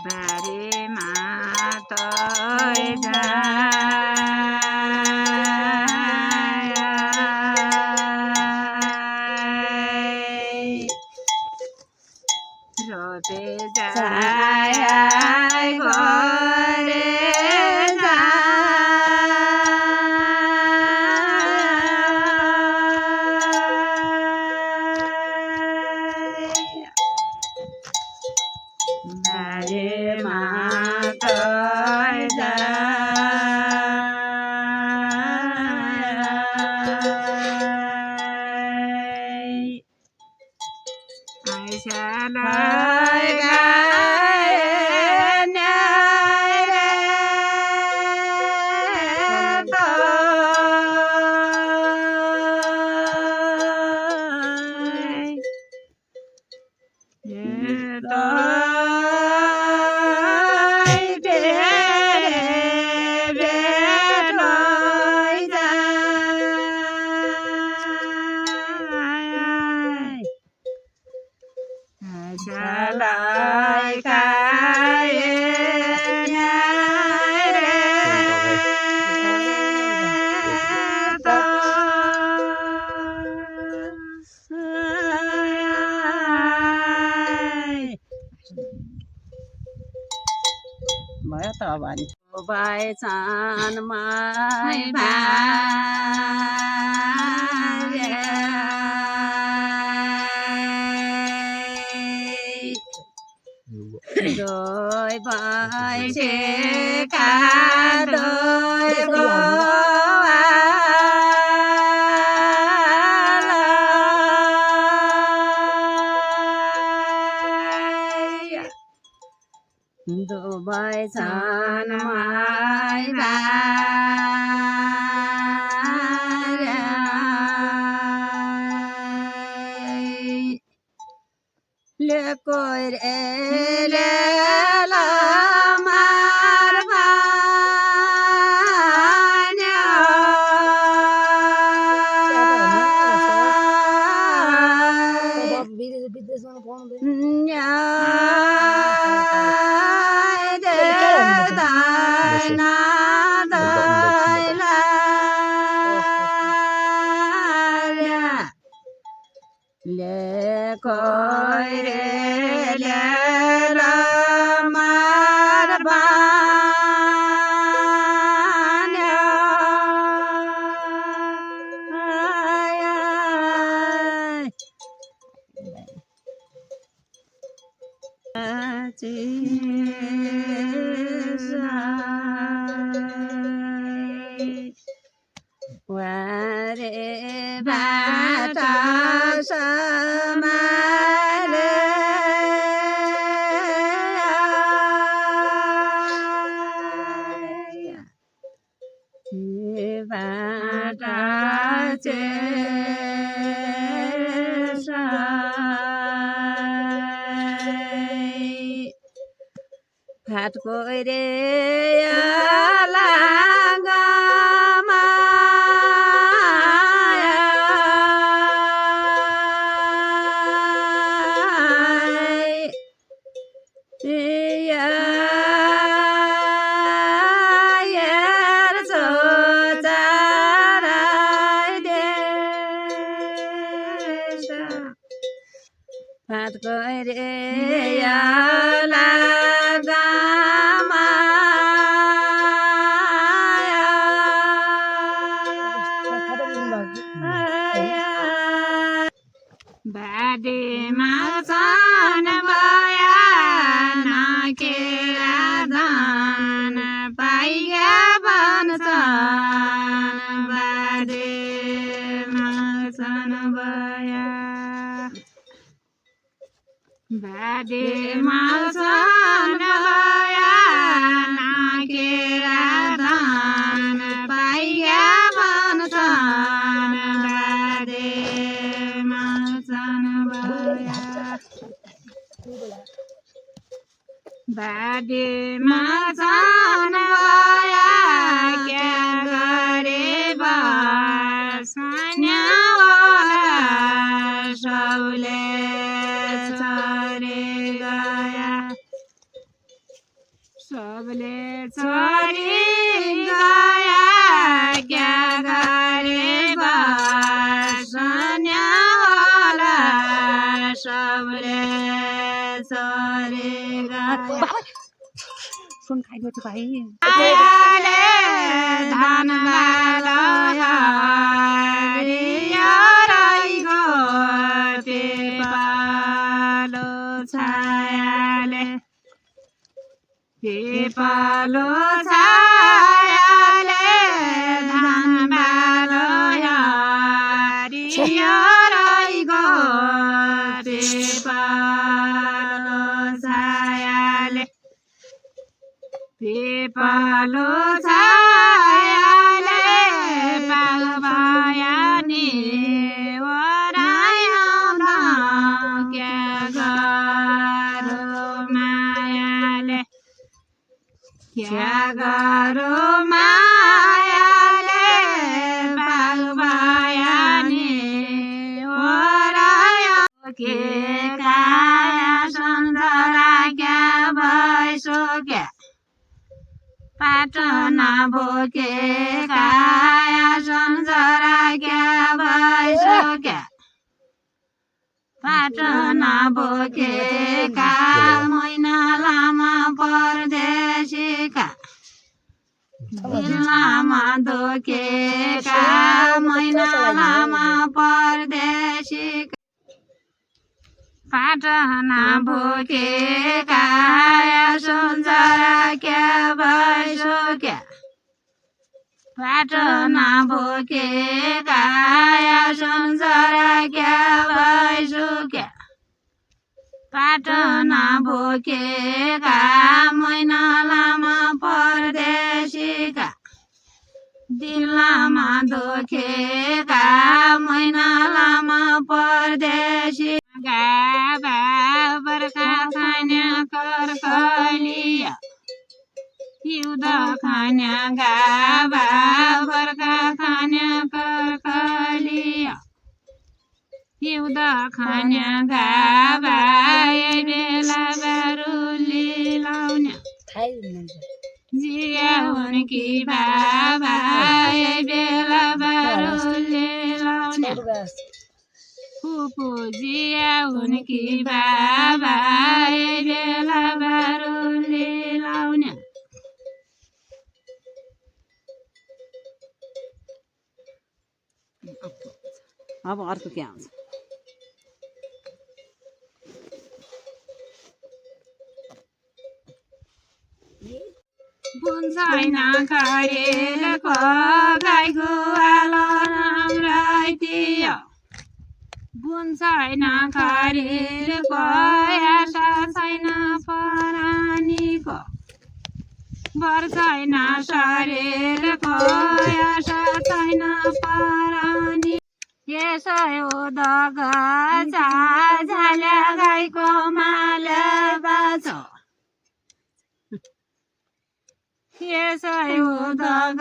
बारीमा तै रोपे जाय घरे बारीमा तै आइसालाई गाए न्याय रे आइसालाई गाए न्याय रे भयो त अब अनि बाइचान my Đôi vai che cả đôi đôi vai san mai le coi le la mar vanya nya de dai na dai la le coi le la mar vanya Ware bata samale bata chesa Phat koi re langa Phat koi re la बारीमा सन भया नाकेरा धान पाइया भन्छन् बारीमा सन भया बारीमा सन भया नाकेरा धान पाइया भन्छन् बारीमा सन भया बारीमा सन भया क्या गरे बस्न्या सबले छरे गया सबले छोरी गया क्या गरे बासन्या होला सबले छोरी गया सुन खाइदियो त भाइ आले धान बालया रियाराइगो पेपालो छायाले पेपालो छायाले धान बालया रियाराइगो पेपालो छायाले पेपालो छायाले पागबायानी वरायाउन क्या गरो मायाले क्या गरो मायाले पागबायानी वराया के काया सम्झरा क्या भैसो क्या पाटना बोके काया सम्झरा क्या भैसो क्या पाटना बोके का महिना लामा परदेशीका लामा दोके का महिना लामा परदेशीका पाटना बोके काया सम्झरा क्या भैसो क्या पाटना बोके काया सम्झरा क्या भैसो क्या पाटना बोके का महिना लामा परदेशीका दिल्लामा दोके का महिना लामा परदेशी गाबा बर्खा खान्या कर्कलिया हिउँद खान्या गाबा बर्खा खान्या कर्कलिया हिउँद खान्या गाबा यही बेला बारुली लाउन्या जिया हुन् कि बाबा यही बेला बारुली लाउन्या फुपू जिया हुन् कि बाबा यही बेला बारुली लाउन्या अब अर्को के आउँछ बुन छैन खरेलको गाई गुवालो राम्रै दियो बुन छैन खरेलको आशा छैन परानीको बर छैन शरीरको आशा छैन परानी यसो उदग झाल्या गाईको माल बाछो यसो उदग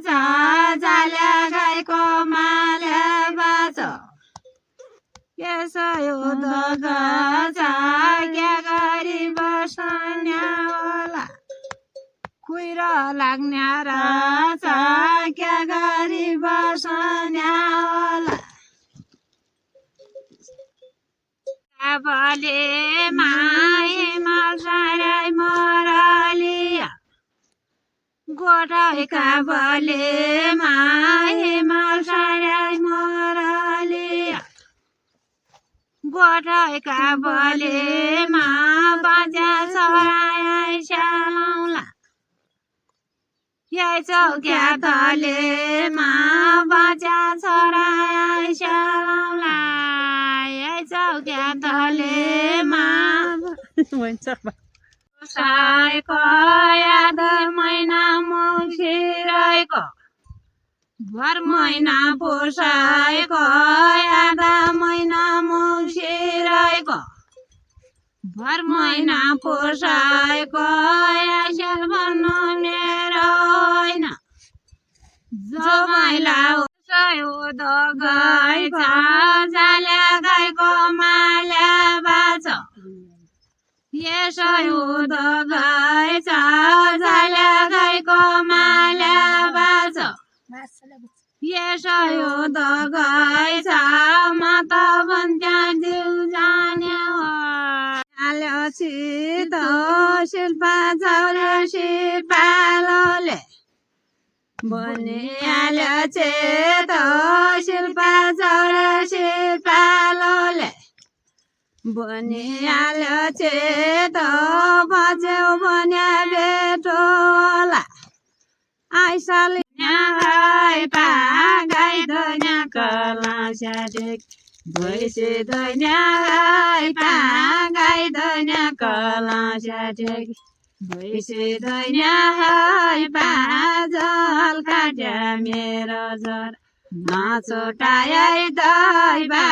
झाल्या गाईको माल बाछो यसो उदग क्या गरी बस्न्या होला कुहिरो लाग्ने रहेछ क्या गरी बस्न्या होला काबले माइमा साराई मरलिया गोठाई काबले माइमा साराई मरलिया गोठाई काबले मा बाजा सराई स्यालाउला यही चौक्या तले मा बाजा सराई स्यालाउला यही चौक्या तले मा सायको याद महिना मुखिरहेको भर महिना पोसाएको याद महिना मुखिरहेको भर महिना पोसाएको यासेल भन्नु मेरो होइन जो मैला उद गाई छ जाल्या गाईको माल्या बाछ यसै उद गाई गएछ झाल्या गाईको माला बाल्छ यसो त गएछ म त भन्थ्या जिउ जाने हाल्यो छित शिल्पा चौरसी पालोले बनिहाल्यो चेत शिल्पा चौरसी पालोले बनिहाल्यो चेत बच्यौ बन्या बेटोला आइसाले गाई पा गाई धन्या कला स्याटेक भैँसी धन्या गाई पा गाई धन्या कला स्याटेक भैँसी धन्या गाई पा जल काट्या मेरो जर नाचोटायै दैबा